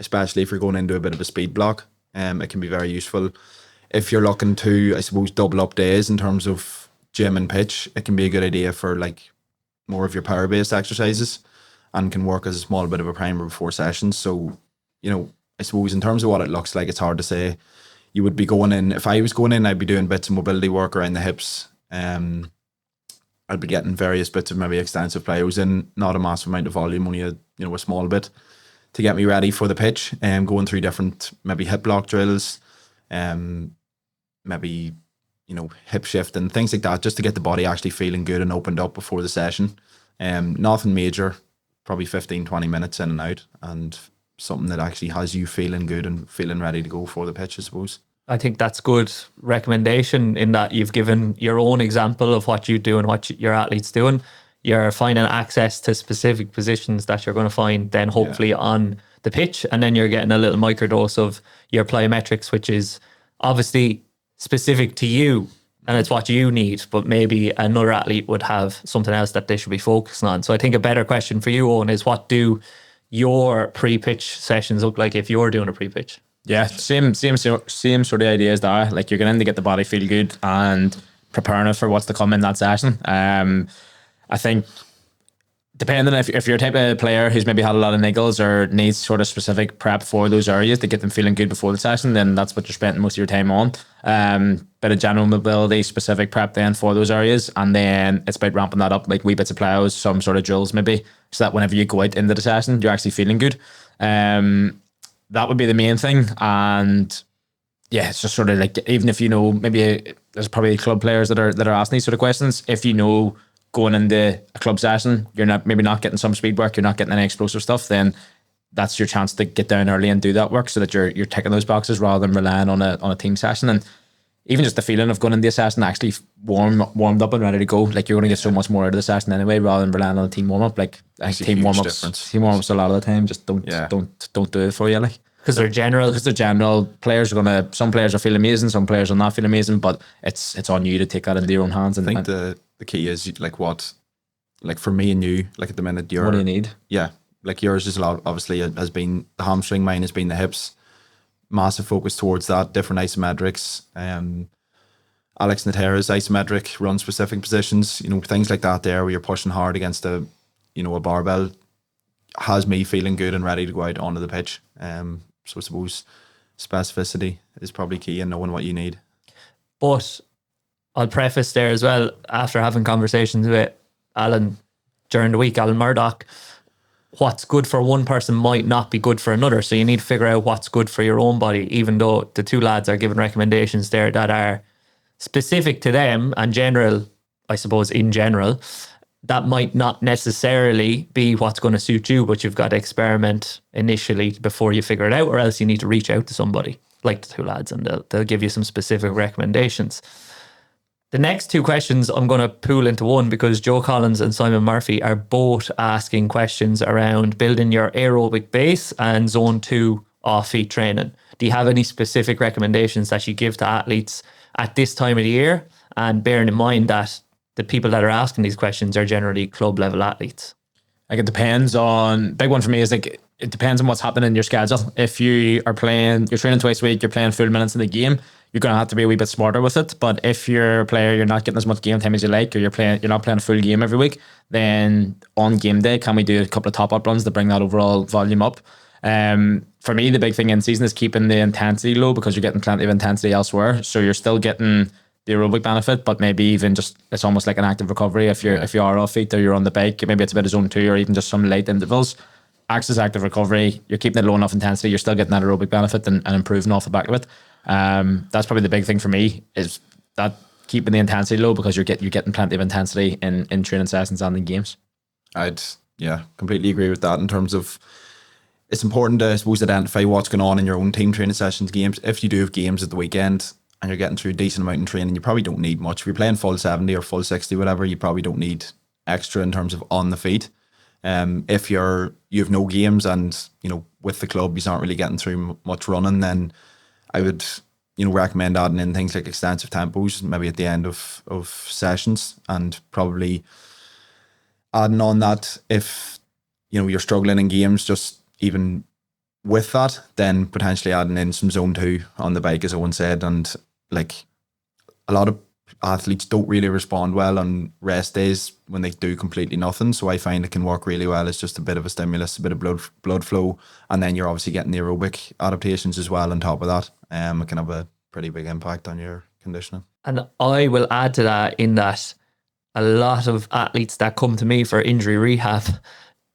Especially if you're going into a bit of a speed block. It can be very useful. If you're looking to, I suppose, double up days in terms of gym and pitch, it can be a good idea for like more of your power-based exercises and can work as a small bit of a primer before sessions. So, you know, I suppose in terms of what it looks like, it's hard to say. You would be going in, if I was going in, I'd be doing bits of mobility work around the hips. I'd be getting various bits of maybe extensive plyos in, not a massive amount of volume, only a small bit to get me ready for the pitch. Going through different maybe hip block drills, maybe, you know, hip shift and things like that, just to get the body actually feeling good and opened up before the session. Nothing major, probably 15, 20 minutes in and out, and something that actually has you feeling good and feeling ready to go for the pitch, I suppose. I think that's good recommendation in that you've given your own example of what you do and what your athletes doing. You're finding access to specific positions that you're going to find then hopefully on the pitch, and then you're getting a little microdose of your plyometrics, which is obviously specific to you and it's what you need, but maybe another athlete would have something else that they should be focusing on. So I think a better question for you, Owen, is what do your pre-pitch sessions look like if you're doing a pre-pitch? Yeah, same sort of idea as that. Like, you're going to get the body feel good and preparing it for what's to come in that session. I think depending if you're a type of player who's maybe had a lot of niggles or needs sort of specific prep for those areas to get them feeling good before the session, then that's what you're spending most of your time on. Bit of general mobility, specific prep then for those areas, and then it's about ramping that up, like wee bits of plows, some sort of drills maybe, so that whenever you go out into the session, you're actually feeling good. That would be the main thing. And yeah, it's just sort of like, even if you know, maybe there's probably club players that are asking these sort of questions. If you know going into a club session, you're not getting some speed work, you're not getting any explosive stuff, then that's your chance to get down early and do that work so that you're ticking those boxes rather than relying on a team session. And even just the feeling of going into a session actually warmed up and ready to go, like, you're going to get so much more out of the session anyway rather than relying on a team warm up. Like, team warm ups a lot of the time just don't do it for you, like. Because they're general. Players are some players will feel amazing, some players will not feel amazing, but it's on you to take that into your own hands. And I think the key is like for me and you, like at the minute, what do you need? Yeah, like yours is a lot. Obviously, it has been the hamstring. Mine has been the hips. Massive focus towards that. Different isometrics. Alex Natera's isometric run specific positions. Things like that. There, where you're pushing hard against a barbell, has me feeling good and ready to go out onto the pitch. So I suppose specificity is probably key in knowing what you need. But I'll preface there as well, after having conversations with Alan during the week, Alan Murdoch, what's good for one person might not be good for another. So you need to figure out what's good for your own body, even though the two lads are giving recommendations there that are specific to them and general, I suppose, in general. That might not necessarily be what's going to suit you, but you've got to experiment initially before you figure it out, or else you need to reach out to somebody like the two lads and they'll give you some specific recommendations. The next two questions I'm going to pool into one because Joe Collins and Simon Murphy are both asking questions around building your aerobic base and zone 2 off-feet training. Do you have any specific recommendations that you give to athletes at this time of the year? And bearing in mind that the people that are asking these questions are generally club level athletes. Like, it depends on, big one for me is like, it depends on what's happening in your schedule. If you are you're training twice a week, you're playing full minutes in the game, you're going to have to be a wee bit smarter with it. But if you're a player, you're not getting as much game time as you like, or you're not playing a full game every week, then on game day, can we do a couple of top up runs to bring that overall volume up? For me, the big thing in season is keeping the intensity low because you're getting plenty of intensity elsewhere. So you're still getting the aerobic benefit, but maybe even just, it's almost like an active recovery. If you are off feet or you're on the bike, maybe it's a bit of zone 2 or even just some light intervals. Acts as active recovery, you're keeping it low enough intensity, you're still getting that aerobic benefit and improving off the back of it. That's probably the big thing for me, is that keeping the intensity low, because you're getting plenty of intensity in training sessions and in games. I'd completely agree with that. In terms of, it's important to, I suppose, identify what's going on in your own team training sessions, games. If you do have games at the weekend and you're getting through a decent amount in training, you probably don't need much. If you're playing full 70 or full 60, whatever, you probably don't need extra in terms of on the feet. If you have no games and, with the club, you aren't really getting through much running, then I would, recommend adding in things like extensive tempos, maybe at the end of sessions, and probably adding on that if, you're struggling in games, just even with that, then potentially adding in some zone 2 on the bike, as Owen said. And like, a lot of athletes don't really respond well on rest days when they do completely nothing. So I find it can work really well as just a bit of a stimulus, a bit of blood flow, and then you're obviously getting the aerobic adaptations as well on top of that. It can have a pretty big impact on your conditioning. And I will add to that in that a lot of athletes that come to me for injury rehab,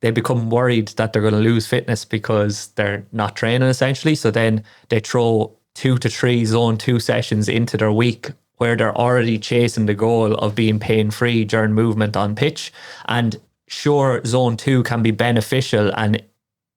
they become worried that they're going to lose fitness because they're not training, essentially. So then they throw 2 to 3 zone 2 sessions into their week where they're already chasing the goal of being pain-free during movement on pitch. And sure, zone 2 can be beneficial, and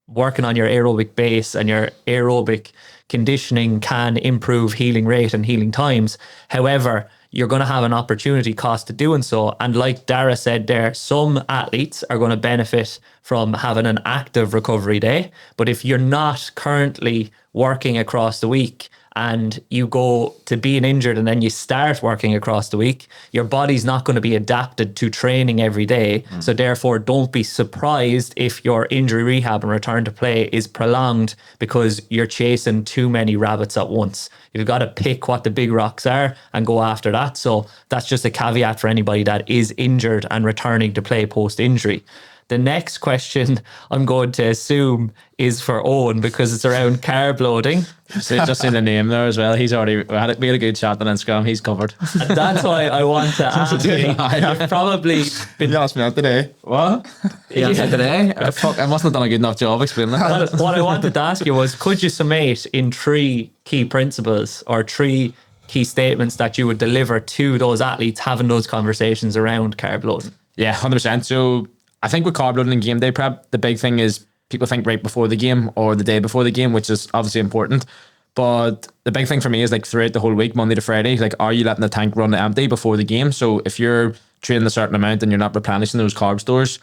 working on your aerobic base and your aerobic conditioning can improve healing rate and healing times. However, you're going to have an opportunity cost to doing so. And like Dara said there, some athletes are going to benefit from having an active recovery day. But if you're not currently working across the week and you go to being injured and then you start working across the week, your body's not going to be adapted to training every day. So therefore, don't be surprised if your injury rehab and return to play is prolonged because you're chasing too many rabbits at once. You've got to pick what the big rocks are and go after that. So that's just a caveat for anybody that is injured and returning to play post-injury. The next question I'm going to assume is for Owen because it's around carb loading. So just in the name there as well. We had a good chat on Instagram. He's covered. And that's why I want to ask you. You've probably been... You asked me out today. What? Yeah, today? Fuck, I must have done a good enough job explaining that. What I wanted to ask you was, could you summate in 3 key principles or 3 key statements that you would deliver to those athletes having those conversations around carb loading? Yeah, 100%. So I think with carb loading and game day prep, the big thing is people think right before the game or the day before the game, which is obviously important. But the big thing for me is like throughout the whole week, Monday to Friday, like are you letting the tank run empty before the game? So if you're training a certain amount and you're not replenishing those carb stores,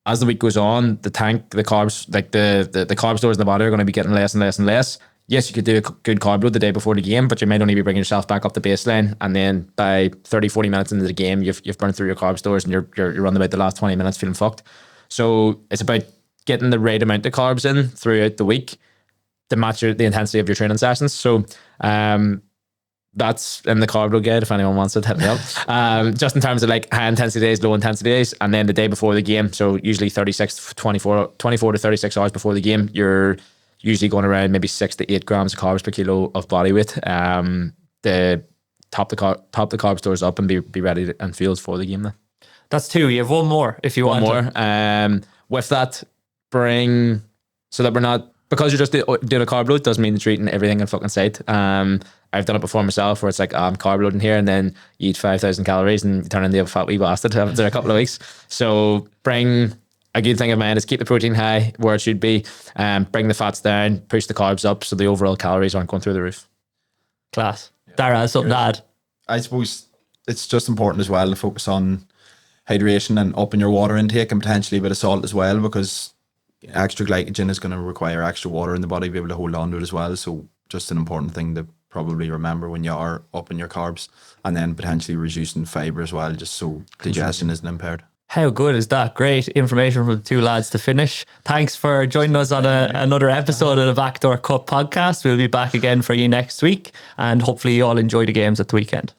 as the week goes on, the tank, the carbs, like the carb stores in the body are going to be getting less and less and less. Yes, you could do a good carb load the day before the game, but you might only be bringing yourself back up to baseline. And then by 30, 40 minutes into the game, you've burned through your carb stores and you're running about the last 20 minutes feeling fucked. So it's about getting the right amount of carbs in throughout the week to match the intensity of your training sessions. So that's in the carb load guide if anyone wants it, hit me up. Just in terms of like high intensity days, low intensity days, and then the day before the game. So usually 24 to 36 hours before the game, you're usually going around maybe 6 to 8 grams of carbs per kilo of body weight. The top the carb stores up and be ready and fueled for the game then. That's 2. You have 1 more if you want. 1 more. With that, so that we're not, because you're just doing a carb load doesn't mean that you're eating everything in fucking sight. I've done it before myself where it's like I'm carb loading here and then you eat 5,000 calories and you turn into a fat wee bastard after a couple of weeks. So a good thing of mine is keep the protein high where it should be, bring the fats down, push the carbs up so the overall calories aren't going through the roof. Class. Dara has something to add. I suppose it's just important as well to focus on hydration and upping your water intake and potentially a bit of salt as well, because extra glycogen is going to require extra water in the body to be able to hold on to it as well. So just an important thing to probably remember when you are upping your carbs, and then potentially reducing fibre as well, just so digestion isn't impaired. How good is that? Great information from the 2 lads to finish. Thanks for joining us on another episode of the Backdoor Cut podcast. We'll be back again for you next week, and hopefully you all enjoy the games at the weekend.